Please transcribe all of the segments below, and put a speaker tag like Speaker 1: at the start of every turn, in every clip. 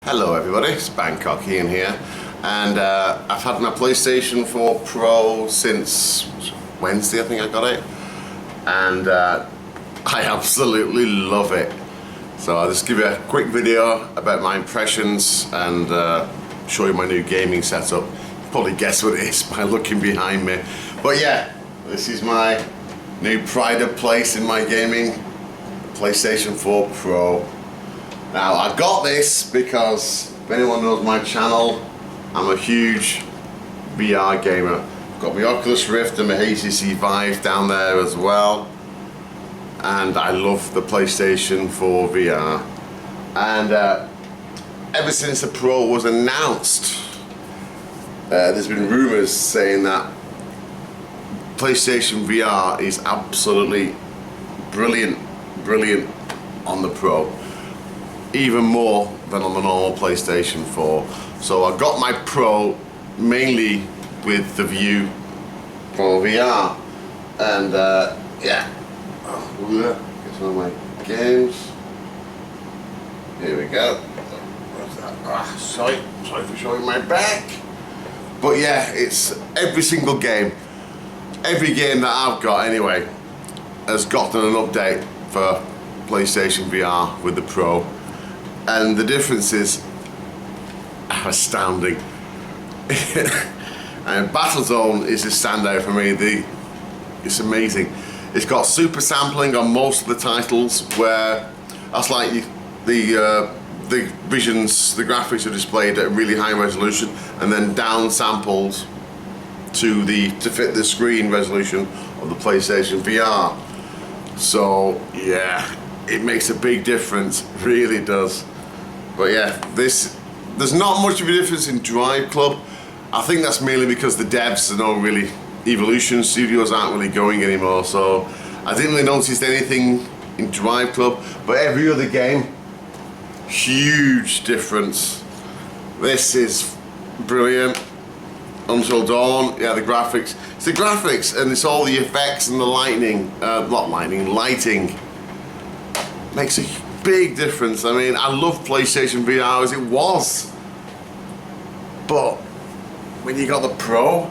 Speaker 1: Hello everybody, it's Bangkok Ian here, and I've had my PlayStation 4 Pro since Wednesday, I think I got it, and I absolutely love it. So I'll just give you a quick video about my impressions and show you my new gaming setup. You probably guess what it is by looking behind me. But yeah, this is my new pride of place in my gaming, PlayStation 4 Pro. Now I got this because if anyone knows my channel, I'm a huge VR gamer. I've got my Oculus Rift and my HTC Vive down there as well, and I love the PlayStation 4 VR. And ever since the Pro was announced, there's been rumors saying that PlayStation VR is absolutely brilliant on the Pro. Even more than on the normal PlayStation 4. So I got my Pro mainly with the view for VR. And yeah, get some of my games. Here we go. What's that? Sorry for showing my back. But yeah, it's every single game. Every game that I've got anyway has gotten an update for PlayStation VR with the Pro. And the differences are astounding. And Battlezone is a standout for me. It's amazing. It's got super sampling on most of the titles, where that's like the visions, the graphics are displayed at a really high resolution, and then down sampled to fit the screen resolution of the PlayStation VR. So yeah, it makes a big difference, really does. But yeah, there's not much of a difference in Drive Club. I think that's mainly because the devs are not really, Evolution Studios aren't really going anymore, so I didn't really notice anything in Drive Club. But every other game, huge difference. This is brilliant. Until Dawn, yeah, the graphics. It's the graphics, and it's all the effects and the lighting. Lighting makes a big difference. I mean, I love PlayStation VR as it was, but when you got the Pro,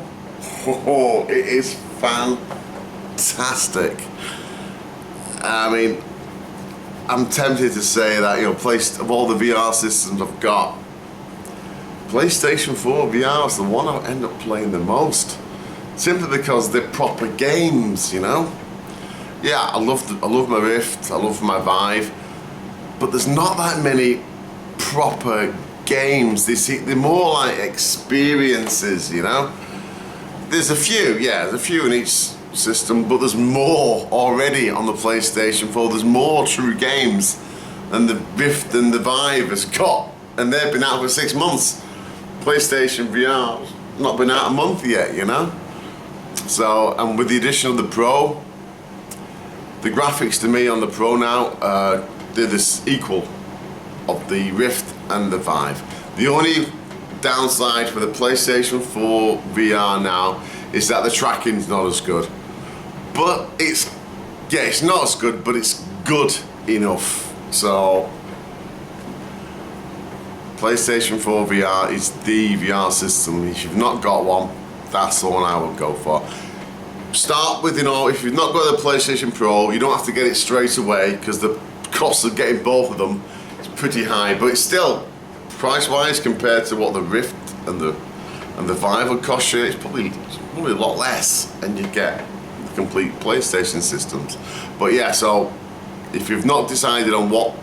Speaker 1: oh, it is fantastic. I mean, I'm tempted to say that, you know, of all the VR systems I've got, PlayStation 4 VR is the one I end up playing the most, simply because they're proper games, you know. Yeah, I love my Rift, I love my Vive, but there's not that many proper games. They're more like experiences, you know. There's a few, yeah, there's a few in each system, but there's more already on the PlayStation 4. There's more true games than the Rift and the Vive has got, and they've been out for 6 months. PlayStation VR's not been out a month yet, you know. So, and with the addition of the Pro, the graphics to me on the Pro now, they're this equal of the Rift and the Vive. The only downside for the PlayStation 4 VR now is that the tracking's not as good. But it's not as good, but it's good enough. So PlayStation 4 VR is the VR system. If you've not got one, that's the one I would go for. Start with, you know, if you've not got the PlayStation Pro, you don't have to get it straight away, because the cost of getting both of them is pretty high, but it's still, price-wise, compared to what the Rift and the Vive would cost you, it's probably a lot less, and you get the complete PlayStation systems. But yeah, so if you've not decided on what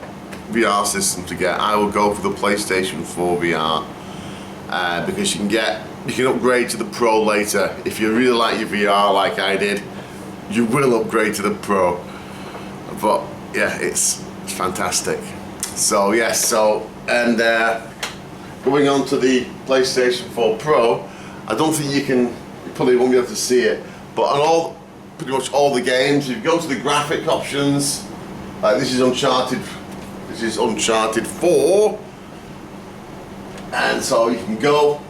Speaker 1: VR system to get, I will go for the PlayStation 4 VR, because you can upgrade to the Pro later. If you really like your VR like I did, you will upgrade to the Pro. But yeah, it's fantastic. So yes, and going on to the PlayStation 4 Pro, I don't think you probably won't be able to see it, but on pretty much all the games, if you go to the graphic options, like this is Uncharted 4, and so you can go.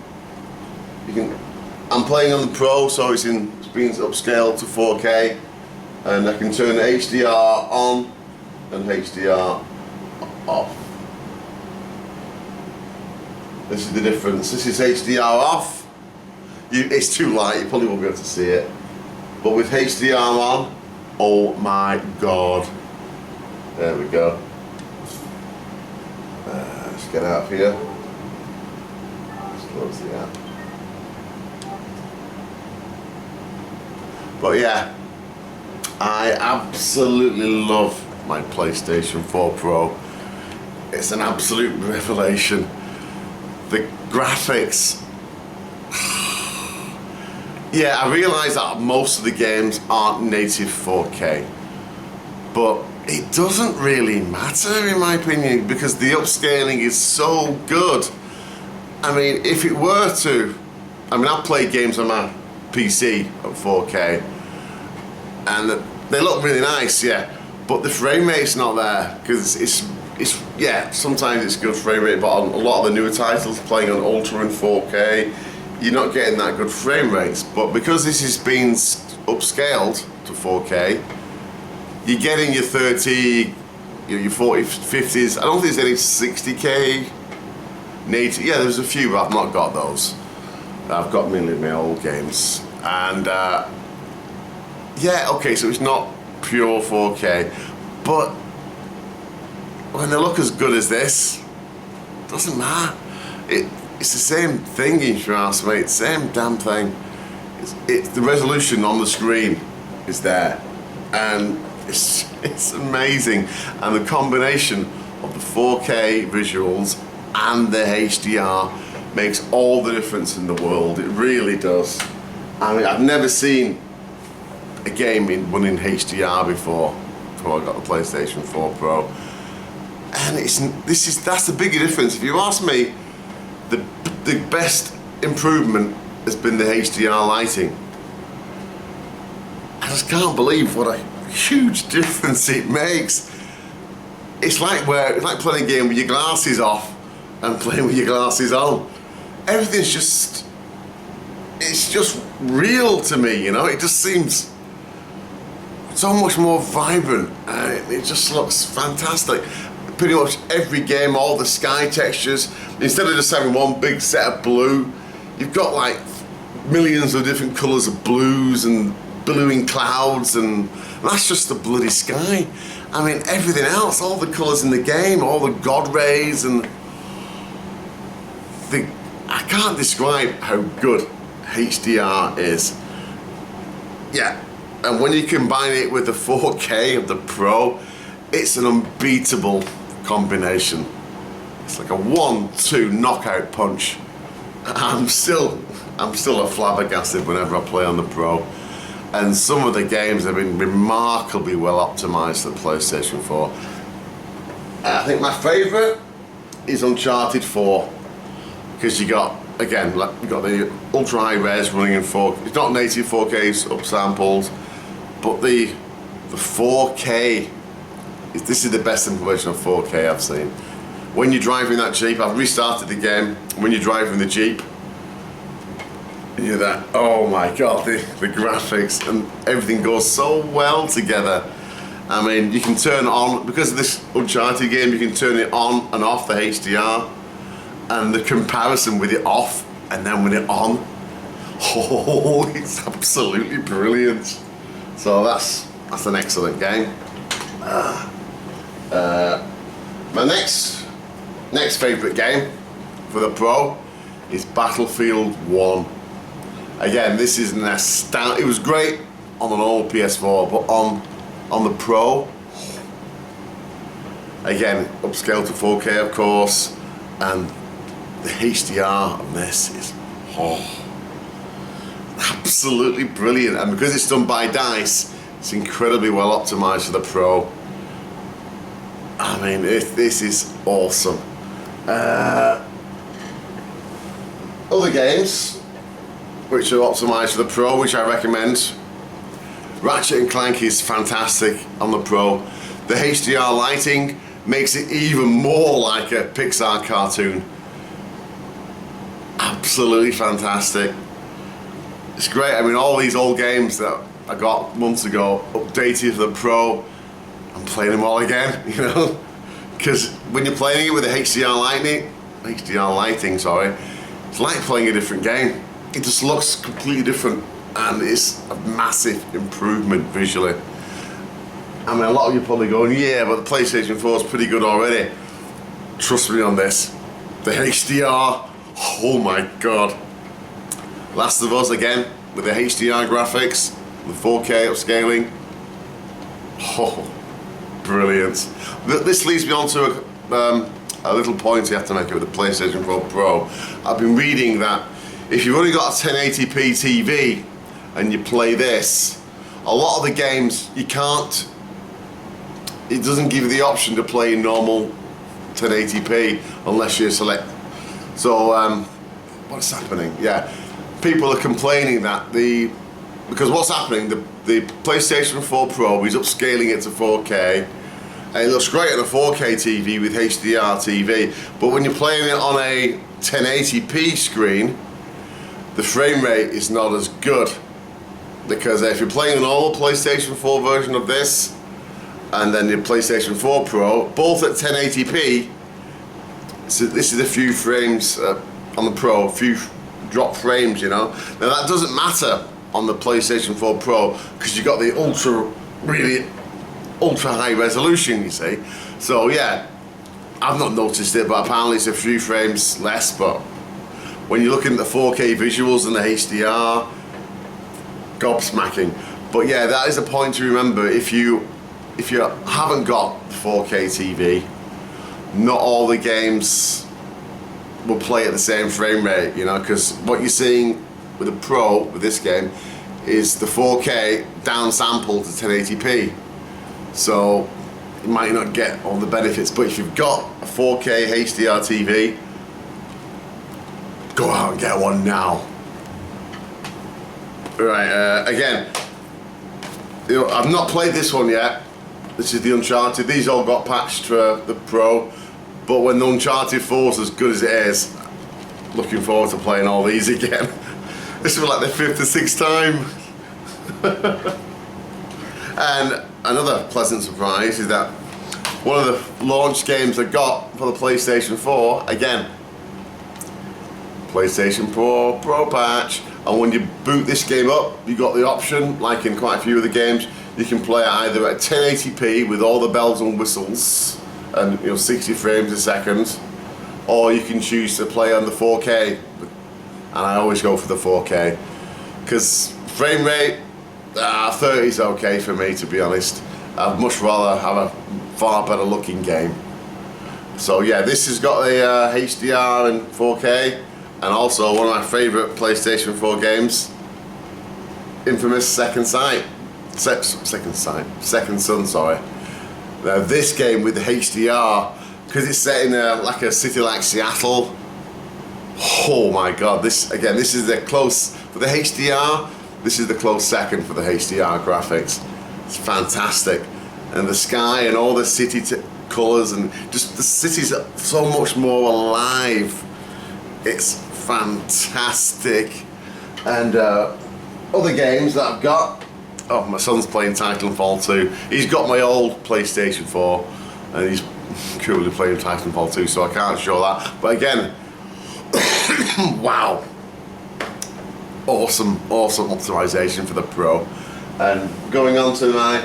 Speaker 1: I'm playing on the Pro, so it's being upscaled to 4K, and I can turn HDR on and HDR off. This is the difference. This is HDR off. It's too light, you probably won't be able to see it. But with HDR on, oh my God. There we go. Let's get out of here. Let's close the app. But yeah, I absolutely love my PlayStation 4 Pro. It's an absolute revelation. The graphics. Yeah, I realise that most of the games aren't native 4K, but it doesn't really matter in my opinion because the upscaling is so good. I mean, if it were to, I play games on my PC at 4K and they look really nice, yeah, but the frame rate's not there because it's yeah, sometimes it's good frame rate, but on a lot of the newer titles playing on Ultra and 4K, you're not getting that good frame rates. But because this is being upscaled to 4K, you're getting your 30, your 40, 50s. I don't think there's any 60K native. Yeah, there's a few, but I've not got those. I've got mainly my old games. And yeah, okay, so it's not pure 4K, but when they look as good as this, it doesn't matter. It's the same thing, if you ask me. It's the same damn thing. The resolution on the screen is there, and it's amazing. And the combination of the 4K visuals and the HDR makes all the difference in the world. It really does. I mean, I've never seen a game running HDR before I got the PlayStation 4 Pro. And that's the bigger difference. If you ask me, the best improvement has been the HDR lighting. I just can't believe what a huge difference it makes. It's like playing a game with your glasses off and playing with your glasses on. Everything's just real to me, you know. It just seems so much more vibrant and it just looks fantastic. Pretty much every game, all the sky textures, instead of just having one big set of blue, you've got like millions of different colours of blues and bluing clouds, and that's just the bloody sky. I mean, everything else, all the colours in the game, all the god rays, and I can't describe how good HDR is. Yeah, and when you combine it with the 4K of the Pro, it's an unbeatable combination. It's like a 1-2 knockout punch. I'm still a flabbergasted whenever I play on the Pro, and some of the games have been remarkably well optimized for the PlayStation 4. I think my favorite is Uncharted 4, because you got the ultra high res running in 4K. It's not native 4K, it's upsampled, but the 4K. This is the best implementation of 4K I've seen. When you're driving that Jeep, I've restarted the game. When you're driving the Jeep, you're that, oh my God, the graphics and everything goes so well together. I mean, you can turn on, because of this Uncharted game, you can turn it on and off the HDR, and the comparison with it off and then with it on, oh, it's absolutely brilliant. So that's an excellent game. My next favourite game for the Pro is Battlefield 1. Again, this is an astounding. It was great on an old PS4, but on the Pro, again, upscaled to 4K, of course, and the HDR on this is absolutely brilliant. And because it's done by DICE, it's incredibly well optimized for the Pro. I mean, this is awesome. Other games which are optimized for the Pro, which I recommend. Ratchet & Clank is fantastic on the Pro. The HDR lighting makes it even more like a Pixar cartoon. Absolutely fantastic. It's great. I mean, all these old games that I got months ago, updated for the Pro, I'm playing them all again, you know? Because when you're playing it with the HDR lighting, HDR lighting, sorry, it's like playing a different game. It just looks completely different, and it's a massive improvement visually. I mean, a lot of you are probably going, yeah, but the PlayStation 4 is pretty good already. Trust me on this. The HDR, oh my god. Last of Us again, with the HDR graphics, the 4K upscaling. Oh, brilliant. This leads me on to a little point you have to make with the PlayStation 4 Pro. I've been reading that if you've only got a 1080p TV and you play this, a lot of the games you can't, it doesn't give you the option to play in normal 1080p unless you select. So what's happening? Yeah, people are complaining that because what's happening, the PlayStation 4 Pro is upscaling it to 4K, and it looks great on a 4K TV with HDR TV, but when you're playing it on a 1080p screen, the frame rate is not as good, because if you're playing an old PlayStation 4 version of this and then the PlayStation 4 Pro, both at 1080p, so this is a few frames on the Pro, a few drop frames, you know. Now that doesn't matter on the PlayStation 4 Pro because you've got the really ultra high resolution, you see. So yeah, I've not noticed it, but apparently it's a few frames less. But when you're looking at the 4K visuals and the HDR, gobsmacking. But yeah, that is a point to remember. If you haven't got 4K TV, not all the games will play at the same frame rate, you know, because what you're seeing with the Pro, with this game, is the 4K downsampled to 1080p. So you might not get all the benefits, but if you've got a 4K HDR TV, go out and get one now. Right, again, you know, I've not played this one yet. This is the Uncharted. These all got patched for the Pro, but when the Uncharted 4 is as good as it is, looking forward to playing all these again. This is like the 5th or 6th time. And another pleasant surprise is that one of the launch games I got for the PlayStation 4, again, PlayStation 4 Pro patch. And when you boot this game up, you got the option, like in quite a few of the games, you can play either at 1080p with all the bells and whistles and 60 frames a second, or you can choose to play on the 4K. And I always go for the 4K because frame rate 30 is okay for me, to be honest. I'd much rather have a far better looking game. So yeah, this has got the HDR and 4K, and also one of my favourite PlayStation 4 games, infamous Second Son, sorry. Now this game with the HDR, because it's set in like a city like Seattle. Oh my god, this is the close, for the HDR, this is the close second for the HDR graphics. It's fantastic. And the sky and all the city colours, and just the cities are so much more alive. It's fantastic. And other games that I've got, oh, my son's playing Titanfall 2. He's got my old PlayStation 4 and he's currently playing Titanfall 2, so I can't show that. But again, wow, awesome optimization for the Pro. And going on to my,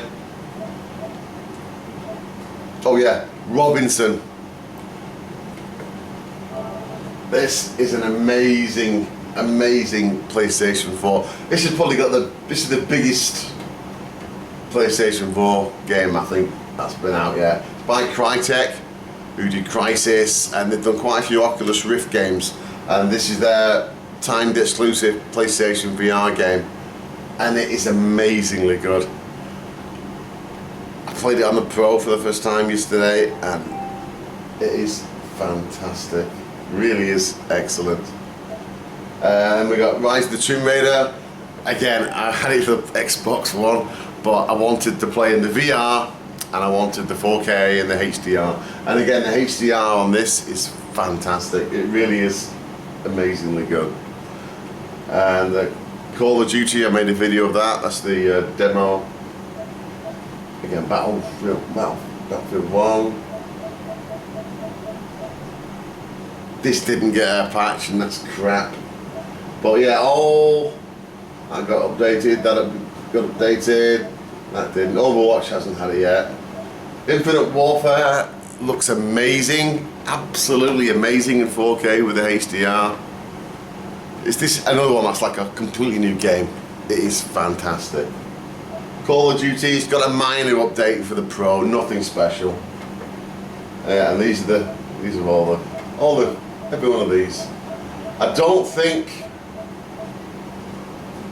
Speaker 1: oh yeah, Robinson. This is an amazing PlayStation 4. This has probably got this is the biggest PlayStation 4 game I think that's been out yet. It's by Crytek, who did Crysis, and they've done quite a few Oculus Rift games, and this is their timed exclusive PlayStation VR game, and it is amazingly good. I played it on the Pro for the first time yesterday, and it is fantastic. Really is excellent. And we got Rise of the Tomb Raider. Again, I had it for Xbox One, but I wanted to play in the VR, and I wanted the 4K and the HDR. And again, the HDR on this is fantastic. It really is amazingly good. And Call of Duty, I made a video of that. That's the demo. Again, Battlefield 1. this didn't get a patch, and that's crap. But yeah, all I got updated, that got updated, that didn't. Overwatch hasn't had it yet. Infinite Warfare looks amazing, absolutely amazing in 4K with the HDR. Is this another one that's like a completely new game? It is fantastic. Call of Duty's got a minor update for the Pro, nothing special. And these are all the every one of these. I don't think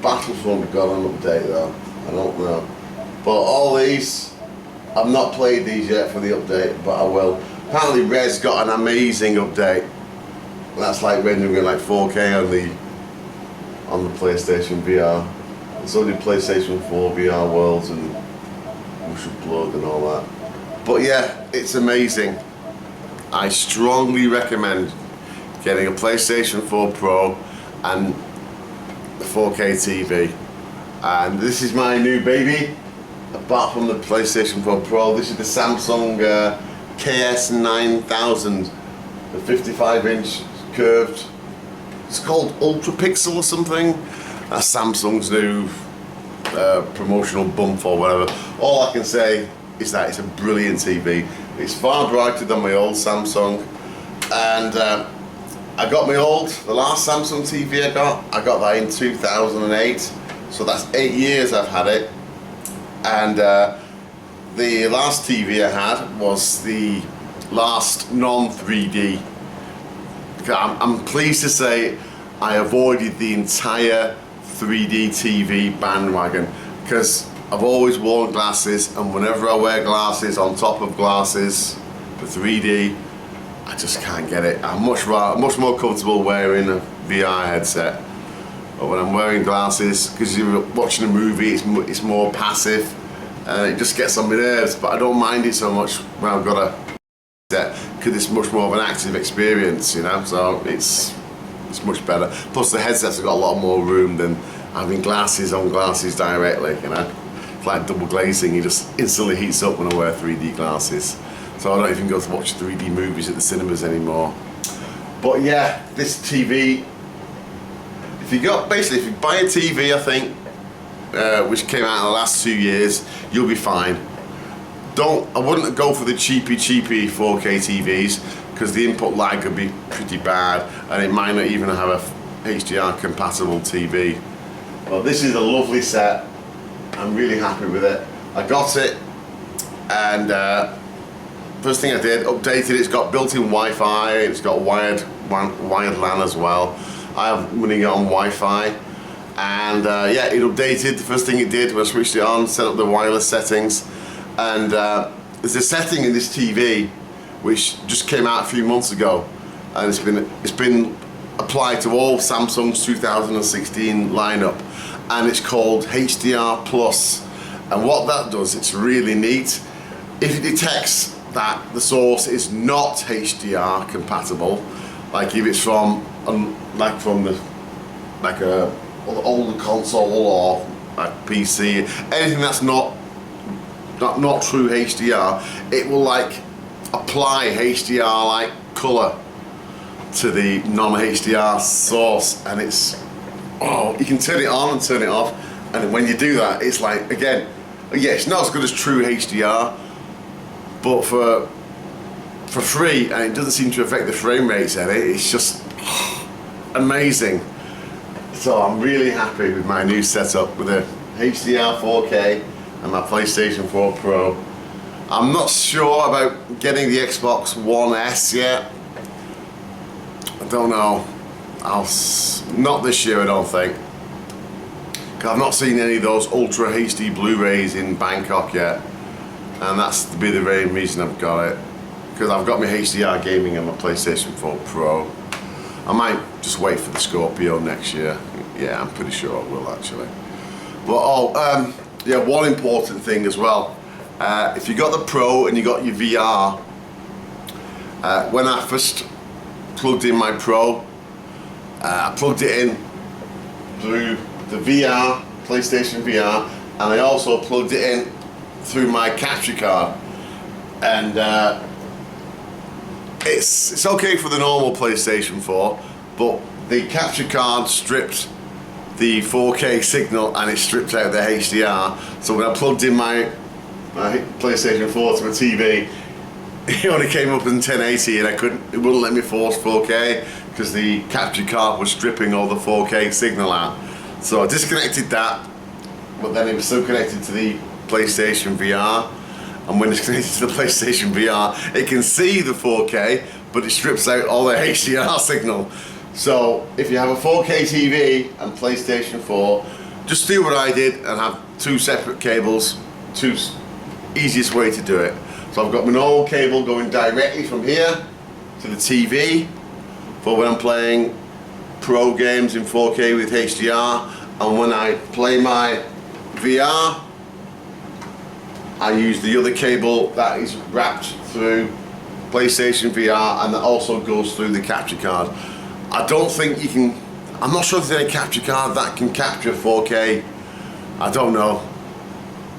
Speaker 1: Battlefront got an update though. I don't know. But all these, I've not played these yet for the update, but I will. Apparently Red's got an amazing update. That's like rendering like 4K on the PlayStation VR. It's only PlayStation 4 VR Worlds and Rush of Blood and all that. But yeah, it's amazing. I strongly recommend getting a PlayStation 4 Pro and a 4K TV. And this is my new baby. Apart from the PlayStation 4 Pro, this is the Samsung KS9000, the 55-inch curved. It's called Ultra Pixel or something. That's Samsung's new promotional bump or whatever. All I can say is that it's a brilliant TV. It's far brighter than my old Samsung, and I got the last Samsung TV I got that in 2008, so that's 8 years I've had it. And the last TV I had was the last non-3D. I'm pleased to say I avoided the entire 3D TV bandwagon because I've always worn glasses, and whenever I wear glasses on top of glasses for 3D, I just can't get it. I'm much more comfortable wearing a VR headset. But when I'm wearing glasses, because you're watching a movie, it's more passive, and it just gets on my nerves. But I don't mind it so much when I've got a headset, because it's much more of an active experience, you know. So it's much better. Plus the headsets have got a lot more room than having glasses on glasses directly, you know. It's like double glazing. It just instantly heats up when I wear 3D glasses. So I don't even go to watch 3D movies at the cinemas anymore. But yeah, this TV, if you buy a TV, I think, which came out in the last 2 years, you'll be fine. I wouldn't go for the cheapy 4K TVs, because the input lag could be pretty bad, and it might not even have a HDR compatible TV. Well, this is a lovely set. I'm really happy with it. I got it, and first thing I did, updated it. It's got built-in Wi-Fi. It's got wired LAN as well. I'm running it on Wi-Fi, and yeah, it updated. The first thing it did was switched it on, set up the wireless settings, and there's a setting in this TV which just came out a few months ago, and it's been applied to all Samsung's 2016 lineup, and it's called HDR Plus. And what that does, it's really neat. If it detects that the source is not HDR compatible, like if it's from a older console or a PC, anything that's not true HDR, it will like apply HDR like color to the non-HDR source, and you can turn it on and turn it off, and when you do that, it's like, again, yeah, it's not as good as true HDR, but for free, and it doesn't seem to affect the frame rates in it. It's just amazing. So I'm really happy with my new setup with a HDR 4K and my PlayStation 4 Pro. I'm not sure about getting the Xbox One S yet. I don't know. Not this year, I don't think. I've not seen any of those Ultra HD Blu-rays in Bangkok yet, and that's to be the main reason I've got it, because I've got my HDR gaming on my PlayStation 4 Pro. I might just wait for the Scorpio next year. Yeah, I'm pretty sure I will actually. But yeah, one important thing as well. If you got the Pro and you got your VR, when I first plugged in my Pro, I plugged it in through the VR, PlayStation VR, and I also plugged it in through my capture card, and it's okay for the normal PlayStation 4, but the capture card stripped the 4K signal and it stripped out the HDR. So when I plugged in my PlayStation 4 to my TV, it only came up in 1080 and it wouldn't let me force 4K because the capture card was stripping all the 4K signal out. So I disconnected that, but then it was still connected to the PlayStation VR. And when it's connected to the PlayStation VR, it can see the 4K, but it strips out all the HDR signal. So if you have a 4K TV and PlayStation 4, just do what I did and have two separate cables. Easiest way to do it. So I've got my normal cable going directly from here to the TV for when I'm playing pro games in 4K with HDR, and when I play my VR, I use the other cable that is wrapped through PlayStation VR and that also goes through the capture card. I don't think you can, I'm not sure if there's any capture card that can capture 4K. I don't know.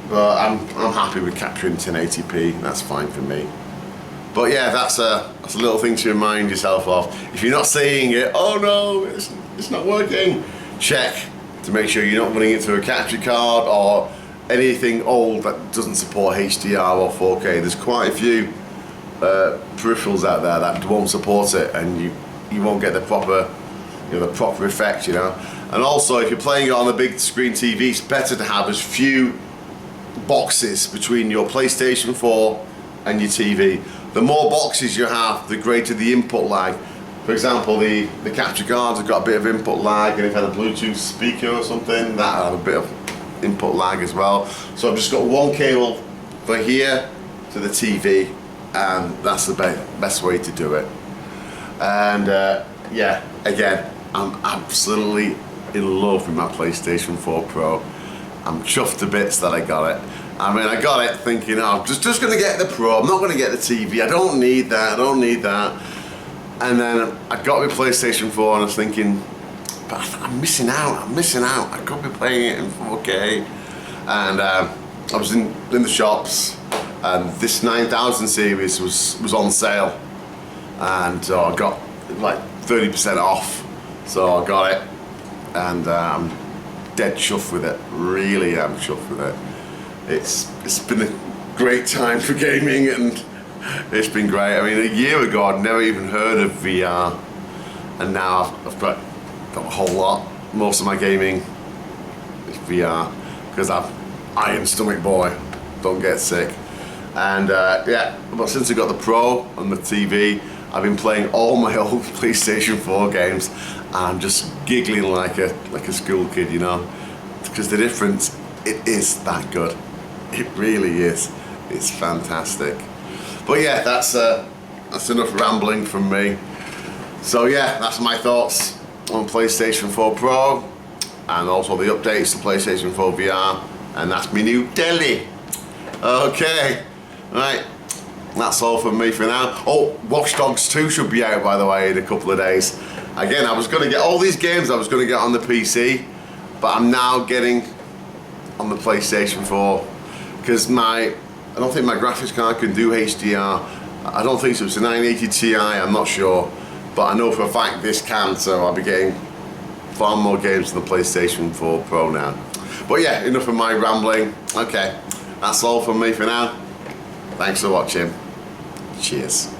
Speaker 1: But I'm happy with capturing 1080p, that's fine for me. But yeah, that's a little thing to remind yourself of. If you're not seeing it, oh no, it's not working, check to make sure you're not running it through a capture card or anything old that doesn't support HDR or 4K. There's quite a few peripherals out there that won't support it, and you won't get the proper, the proper effect, And also, if you're playing it on a big screen TV, it's better to have as few boxes between your PlayStation 4 and your TV. The more boxes you have, the greater the input lag. For example, the capture cards have got a bit of input lag, and if I had a Bluetooth speaker or something, that had a bit of input lag as well. So I've just got one cable for here to the TV, and that's the best way to do it. And yeah, again, I'm absolutely in love with my PlayStation 4 Pro. I'm chuffed to bits that I got it. I mean, I got it thinking, oh, I'm just gonna get the Pro, I'm not gonna get the TV, I don't need that. And then I got my PlayStation 4 and I was thinking, but I'm missing out, I could be playing it in 4K. And I was in the shops, and this 9000 series was on sale. And so I got like 30% off, so I got it. And I'm dead chuffed with it, really am chuffed with it. It's been a great time for gaming, and it's been great. I mean, a year ago I'd never even heard of VR, and now I've got a whole lot. Most of my gaming is VR, because I'm iron stomach boy, don't get sick. And yeah, but since I got the Pro and the TV, I've been playing all my old PlayStation 4 games, and I'm just giggling like a school kid, because the difference, it is that good. It really is. It's fantastic. But yeah, that's enough rambling from me. So yeah, that's my thoughts on PlayStation 4 Pro, and also the updates to PlayStation 4 VR, and that's my new telly. Okay, right. That's all from me for now. Oh, Watch Dogs 2 should be out, by the way, in a couple of days. Again, I was going to get all these games I was going to get on the PC, but I'm now getting on the PlayStation 4, because I don't think my graphics card can do HDR. I don't think so. It's a 980 Ti, I'm not sure, but I know for a fact this can, so I'll be getting far more games on the PlayStation 4 Pro now. But yeah, enough of my rambling. Okay, that's all from me for now. Thanks for watching. Cheers.